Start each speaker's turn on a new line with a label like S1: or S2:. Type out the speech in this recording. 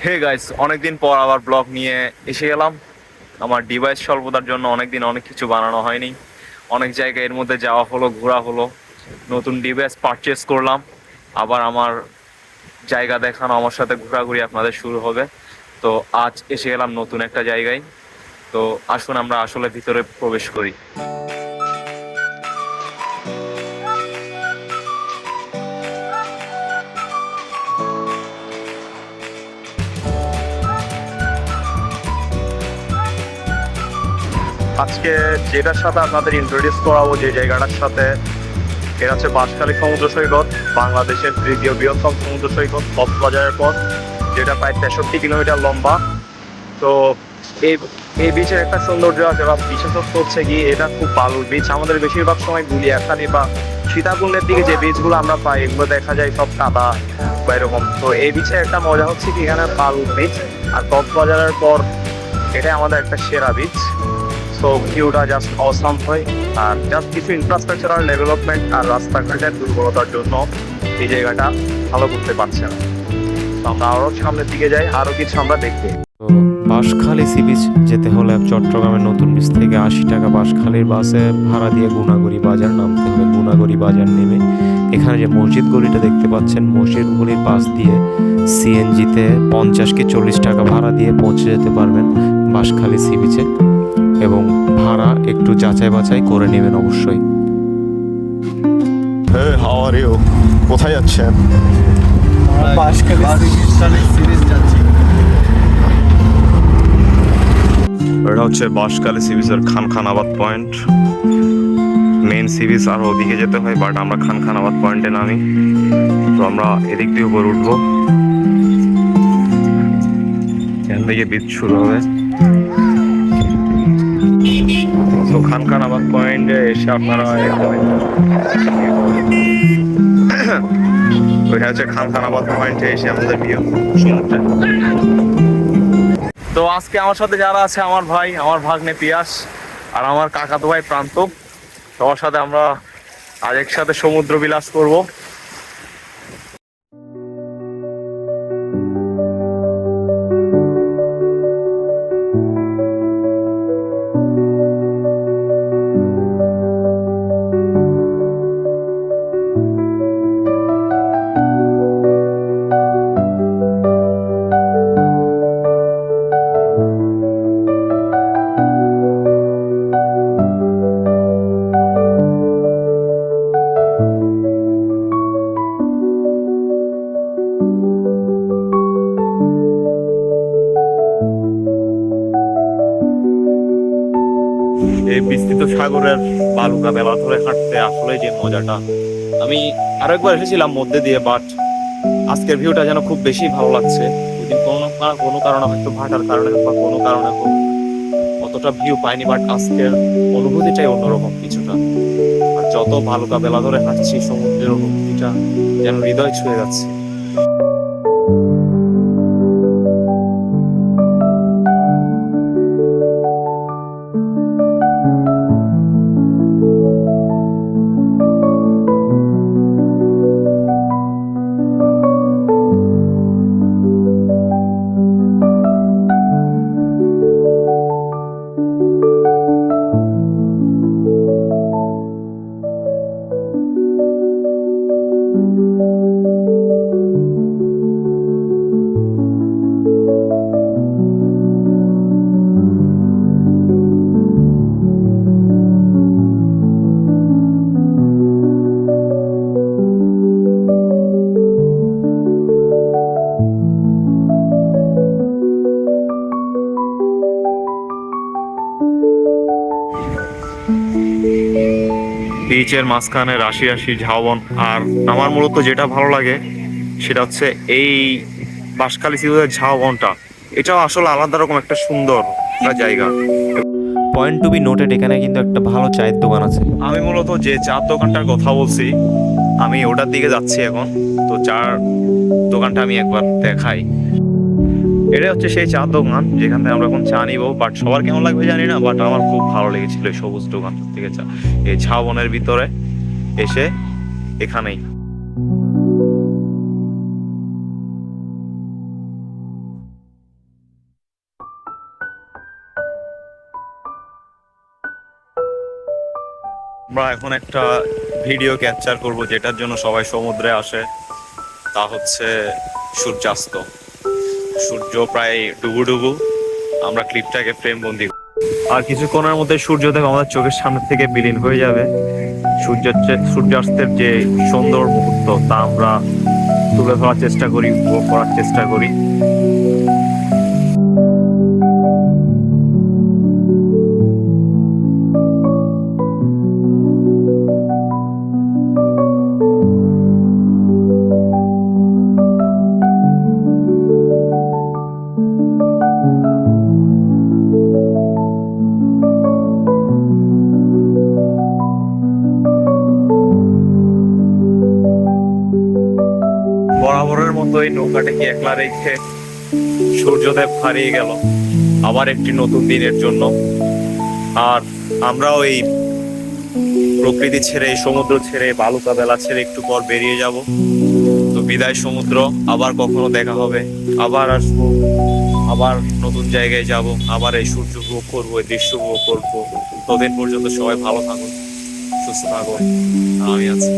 S1: Hey guys, অনেকদিন পর আবার ব্লগ নিয়ে এসে গেলাম। আমার ডিভাইস স্বল্পতার জন্য অনেকদিন অনেক কিছু বানানো হয়নি। অনেক জায়গায় এর মধ্যে যাওয়া হলো, ঘোরা হলো, নতুন ডিভাইস পারচেস করলাম। আবার আমার জায়গা দেখানো, আমার সাথে ঘোরাঘুরি আপনাদের শুরু হবে। তো আজ এসে গেলাম নতুন একটা জায়গায়। তো আসুন আমরা আসলে ভিতরে প্রবেশ করি। আজকে যেটার সাথে আপনাদের ইন্ট্রোডিউস করাবো, যে জায়গাটার সাথে, এটা হচ্ছে বাঁশখালী সমুদ্র সৈকত, বাংলাদেশের তৃতীয় বৃহত্তম সমুদ্র সৈকত কক্সবাজারের পর, যেটা প্রায় 63 কিলোমিটার লম্বা। তো এই এই বিচের একটা সৌন্দর্য আছে বা বিশেষত্ব হচ্ছে কি, এটা খুব বালুর বিচ। আমাদের বেশিরভাগ সময় গুলিয়াখালী বা সীতাকুণ্ডের দিকে যে বিচগুলো আমরা পাই, এগুলো দেখা যায় সব কাদা বা এরকম। তো এই বিচের একটা মজা হচ্ছে কি, এখানে বালুর বিচ। আর কক্সবাজারের পর এটাই আমাদের একটা সেরা বিচ। সো ভিউটা জাস্ট অসাম হয়। আর জাস্ট কিছু ইনফ্রাস্ট্রাকচারাল ডেভেলপমেন্ট আর রাস্তাঘাটের দুর্বলতার জন্য এই জায়গাটা ভালো করতে পারছে না। তো আমরা আরও সামনের দিকে যাই, আরও কিছু আমরা দেখবো।
S2: তো বাঁশখালী সি বিচ যেতে হলে চট্টগ্রামের নতুন বিচ থেকে 80 টাকা বাঁশখালীর বাসে ভাড়া দিয়ে গুনাগড়ি বাজার নামতে হবে। গুনাগড়ি বাজার নেমে এখানে যে মসজিদ গলিটা দেখতে পাচ্ছেন, মসজিদ গলির পাশ দিয়ে সিএনজিতে 50 কি 40 টাকা ভাড়া দিয়ে পৌঁছে যেতে পারবেন বাঁশখালী সি বিচে। এবং ভাড়া একটু যাচাই বাছাই করে নেবেন অবশ্যই।
S3: Hey, how are you? কোথায় যাচ্ছেন?
S1: এটা হচ্ছে বাঁশখালী সি বিচের Khankhanabad point. Main sea beach আর ওদিকে যেতে হয়, বাট আমরা খানখানাবাদ পয়েন্টে নামি। তো আমরা এদিক দিয়ে উপরে উঠবো, এখান থেকে বিচ শুরু হবে। তো খানখানাবাদ পয়েন্টে এসে আপনারা ওইটা হচ্ছে খানখানাবাদ পয়েন্টে এসে আমাদের ভিউ সমুদ্রে। তো আজকে আমার সাথে যারা আছে, আমার ভাই, আমার ভাগ্নে পিয়াস, আর আমার কাকাতো ভাই প্রান্ত, সবার সাথে আমরা আজ একসাথে সমুদ্র বিলাস করব। এই বিস্তৃত সাগরের বালুকা বেলা ধরে হাঁটতে আসলে যে মজাটা, আমি আরো একবার এসেছিলাম মধ্যে দিয়ে, বাট আজকের ভিউটা যেন খুব বেশি ভালো লাগছে। ওইদিন কোনো কারণে, হয়তো ভাটার কারণে বা কোনো কারণে হোক, অতটা ভিউ পাইনি, বাট আজকের অনুভূতিটাই অন্যরকম কিছুটা। আর যত বালুকা বেলা ধরে হাঁটছি, সমুদ্রের অনুভূতিটা যেন হৃদয় ছুঁয়ে যাচ্ছে। বিচের মাঝখানে রাশি রাশি ঝাউবন। আর আমার মূলত যেটা ভালো লাগে সেটা হচ্ছে এই বাঁশখালী সি বিচের ঝাউবনটা। এটাও আসলে আলাদা রকম একটা সুন্দর একটা জায়গা।
S2: পয়েন্ট টু বি নোটেড, এখানে কিন্তু একটা ভালো চায়ের দোকান আছে।
S1: আমি মূলত যে চার দোকানটার কথা বলছি, আমি ওটার দিকে যাচ্ছি এখন। তো চার দোকানটা আমি একবার দেখাই। এটা হচ্ছে সেই চা দোকান যেখান থেকে আমরা এখন চা নিবো। বাট সবার কেমন লাগবে জানি না, বাট আমার খুব ভালো লেগেছিল এই সবুজ দোকানটার থেকে চা, এই ঝাউবনের ভিতরে এসে এখানেই। আমরা এখন একটা ভিডিও ক্যাপচার করব, যেটার জন্য সবাই সমুদ্রে আসে। তা হচ্ছে সূর্যাস্ত। সূর্য প্রায় ডুবু ডুবু, আমরা ক্লিপটাকে ফ্রেম বন্দি। আর কিছুক্ষণের মধ্যে সূর্যোদয় আমাদের চোখের সামনে থেকে বিলীন হয়ে যাবে। সূর্যাস্তের যে সুন্দর মুহূর্ত তা আমরা তুলে ধরার চেষ্টা করি, উপভোগ করার চেষ্টা করি। বরাবরের মতো এই নৌকাটাকে একলা রেখে সূর্যদেব হারিয়ে গেল আবার একটি নতুন দিনের জন্য। আর আমরাও এই প্রকৃতি ছেড়ে, এই সমুদ্র ছেড়ে, বালুকা বেলা ছেড়ে একটু পর বেরিয়ে যাব। তো বিদায় সমুদ্র, আবার কখনো দেখা হবে, আবার আসবো, আবার নতুন জায়গায় যাব, আবার এই সূর্য উপভোগ করবো, এই দৃশ্য উপভোগ করবো। ততদিন পর্যন্ত সবাই ভালো থাকুন, সুস্থ থাকুন, আমি আছি।